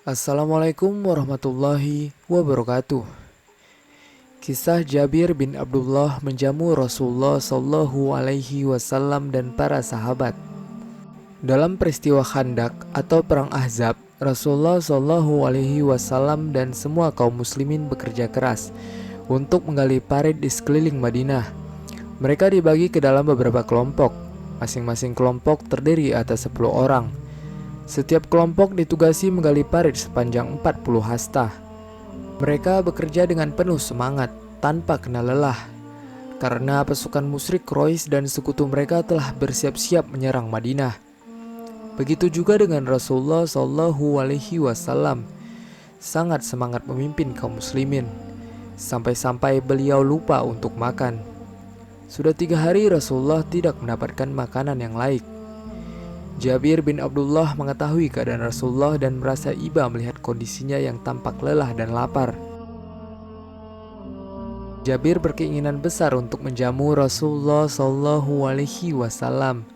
Assalamualaikum warahmatullahi wabarakatuh. Kisah Jabir bin Abdullah menjamu Rasulullah Shallallahu Alaihi Wasallam dan para sahabat. Dalam peristiwa Khandak atau Perang Ahzab, Rasulullah Shallallahu Alaihi Wasallam dan semua kaum muslimin bekerja keras untuk menggali parit di sekeliling Madinah. Mereka dibagi ke dalam beberapa kelompok. Masing-masing kelompok terdiri atas 10 orang. Setiap kelompok ditugasi menggali parit sepanjang 40 hasta. Mereka bekerja dengan penuh semangat, tanpa kenal lelah, karena pasukan musyrik Quraisy dan sekutu mereka telah bersiap-siap menyerang Madinah. Begitu juga dengan Rasulullah Shallallahu Alaihi Wasallam, sangat semangat memimpin kaum muslimin, sampai-sampai beliau lupa untuk makan. Sudah 3 hari Rasulullah tidak mendapatkan makanan yang laik. Jabir bin Abdullah mengetahui keadaan Rasulullah dan merasa iba melihat kondisinya yang tampak lelah dan lapar. Jabir berkeinginan besar untuk menjamu Rasulullah Shallallahu Alaihi Wasallam,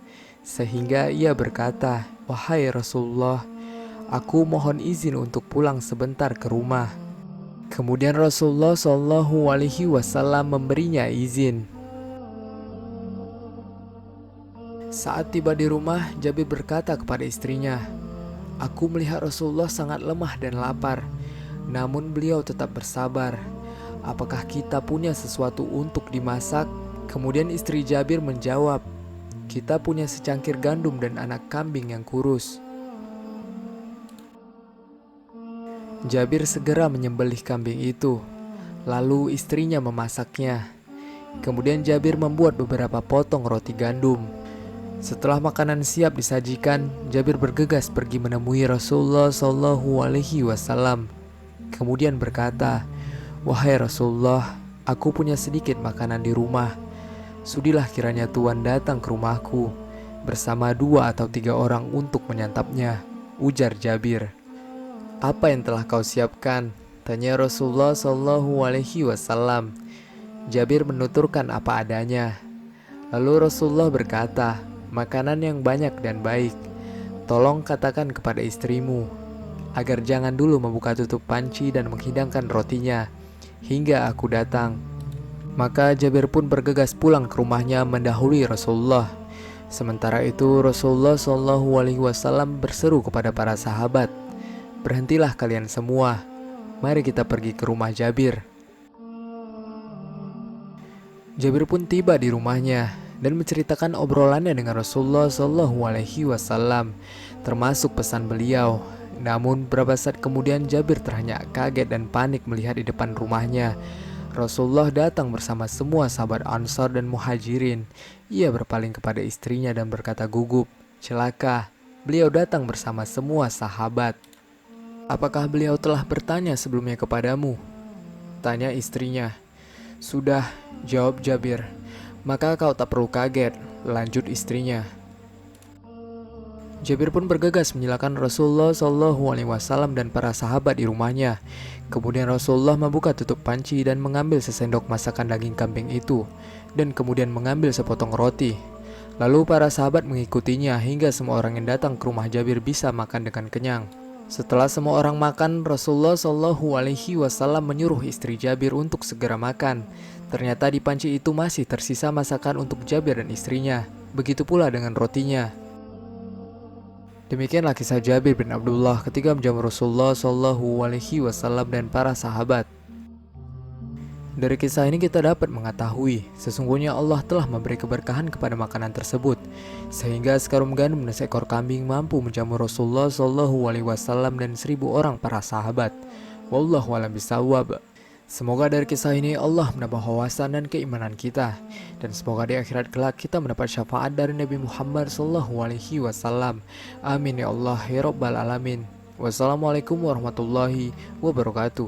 sehingga ia berkata, "Wahai Rasulullah, aku mohon izin untuk pulang sebentar ke rumah." Kemudian Rasulullah Shallallahu Alaihi Wasallam memberinya izin. Saat tiba di rumah, Jabir berkata kepada istrinya, "Aku melihat Rasulullah sangat lemah dan lapar, namun beliau tetap bersabar. Apakah kita punya sesuatu untuk dimasak?" Kemudian istri Jabir menjawab, "Kita punya secangkir gandum dan anak kambing yang kurus." Jabir segera menyembelih kambing itu, lalu istrinya memasaknya. Kemudian Jabir membuat beberapa potong roti gandum. Setelah makanan siap disajikan, Jabir bergegas pergi menemui Rasulullah Shallallahu Alaihi Wasallam. Kemudian berkata, "Wahai Rasulullah, aku punya sedikit makanan di rumah. Sudilah kiranya Tuhan datang ke rumahku bersama 2 atau 3 orang untuk menyantapnya," ujar Jabir. "Apa yang telah kau siapkan?" tanya Rasulullah Shallallahu Alaihi Wasallam. Jabir menuturkan apa adanya. Lalu Rasulullah berkata, "Makanan yang banyak dan baik. Tolong katakan kepada istrimu agar jangan dulu membuka tutup panci dan menghidangkan rotinya hingga aku datang." Maka Jabir pun bergegas pulang ke rumahnya mendahului Rasulullah. Sementara itu Rasulullah Shallallahu Alaihi Wasallam berseru kepada para sahabat, "Berhentilah kalian semua. Mari kita pergi ke rumah Jabir." Jabir pun tiba di rumahnya dan menceritakan obrolannya dengan Rasulullah Shallallahu Alaihi Wasallam, termasuk pesan beliau. Namun beberapa saat kemudian Jabir terhenyak kaget dan panik melihat di depan rumahnya Rasulullah datang bersama semua sahabat Ansar dan Muhajirin. Ia berpaling kepada istrinya dan berkata gugup, "Celaka, beliau datang bersama semua sahabat." "Apakah beliau telah bertanya sebelumnya kepadamu?" tanya istrinya. "Sudah," jawab Jabir. "Maka kau tak perlu kaget," lanjut istrinya. Jabir pun bergegas menyalakan Rasulullah Shallallahu Alaihi Wasallam dan para sahabat di rumahnya. Kemudian Rasulullah membuka tutup panci dan mengambil sesendok masakan daging kambing itu, dan kemudian mengambil sepotong roti. Lalu para sahabat mengikutinya hingga semua orang yang datang ke rumah Jabir bisa makan dengan kenyang. Setelah semua orang makan, Rasulullah Shallallahu Alaihi Wasallam menyuruh istri Jabir untuk segera makan. Ternyata di panci itu masih tersisa masakan untuk Jabir dan istrinya. Begitu pula dengan rotinya. Demikianlah kisah Jabir bin Abdullah ketika menjamu Rasulullah Shallallahu Alaihi Wasallam dan para sahabat. Dari kisah ini kita dapat mengetahui sesungguhnya Allah telah memberi keberkahan kepada makanan tersebut, sehingga sekarung gandum dan seekor kambing mampu menjamu Rasulullah Shallallahu Alaihi Wasallam dan 1000 orang para sahabat. Wallahu a'lam bishawab. Semoga dari kisah ini Allah menambah wawasan dan keimanan kita, dan semoga di akhirat kelak kita mendapat syafaat dari Nabi Muhammad Shallallahu Alaihi Wasallam. Amin ya Allah ya Rabbal Alamin. Wassalamualaikum warahmatullahi wabarakatuh.